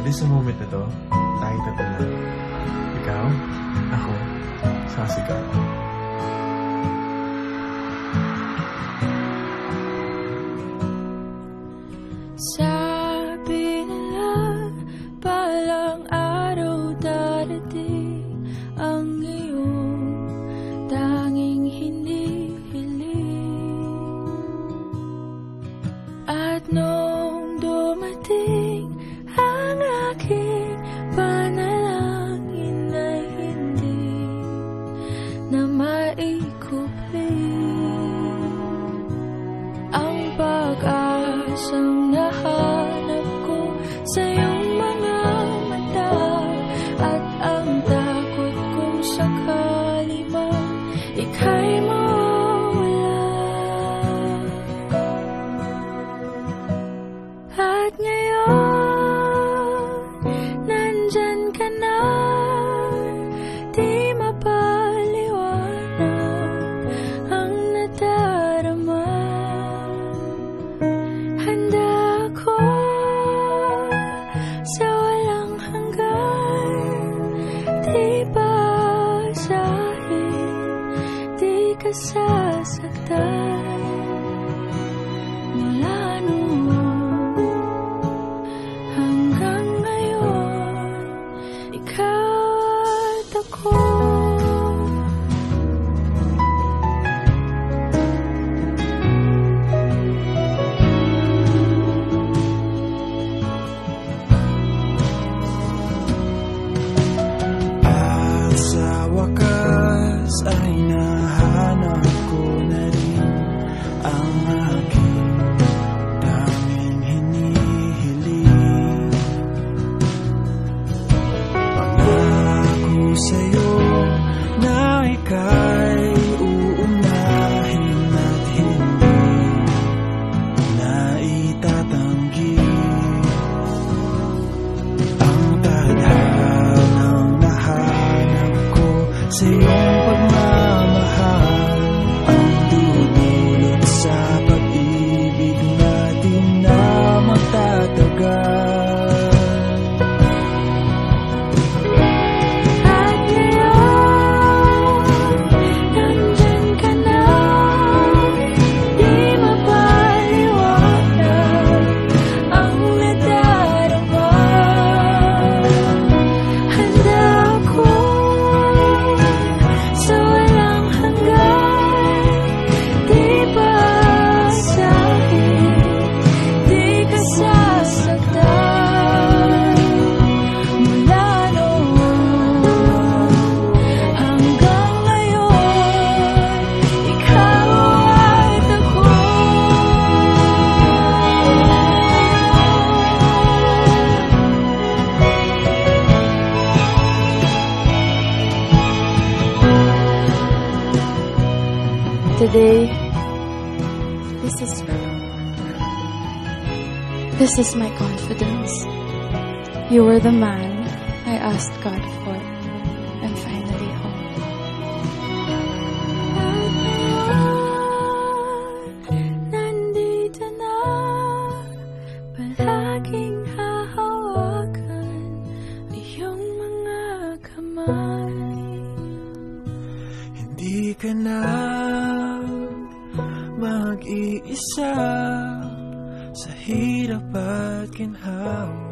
Pwede sa moment na to, tayo tatlo lang. Ikaw, ako, saka si God. Sabi nila, palang araw darating ang iyong tanging hinihiling. At nung dumating ang aking panalangin na hindi na maikupling, ang pag-asang nahanap ko sa iyong mga mata, at ang takot kong sakali man ika'y mawala. At ngayon, nandyan ka na, di mapaliwanag ang nadarama. Handa ako sa walang hanggan, di basahin, di ka sasaktan. Mula noon hanggang ngayon, ikaw at ako. Sa wakas ay nahanap ko na rin ang aking tanging hinihiling. Pangako sa'yo na ika'y uunahin at hindi na itatanggi. Ang tadhanang nahanap sa iyong pagmamahal ang dudulot sa pag-ibig natin na magtatagal. At ngayon, nandyan ka na, di mapaliwanag ang nadarama. Handa ako sa walang hanggan, di basahin, di ka sasaktan. Mula noon hanggang ngayon, ikaw at ako. Today, this is my confidence. You were the man I asked God for, and finally home. Nandito na, palaging hahawakan iyong mga kamay. Hindi ka na mag-iisa sa hirap at ginhawa.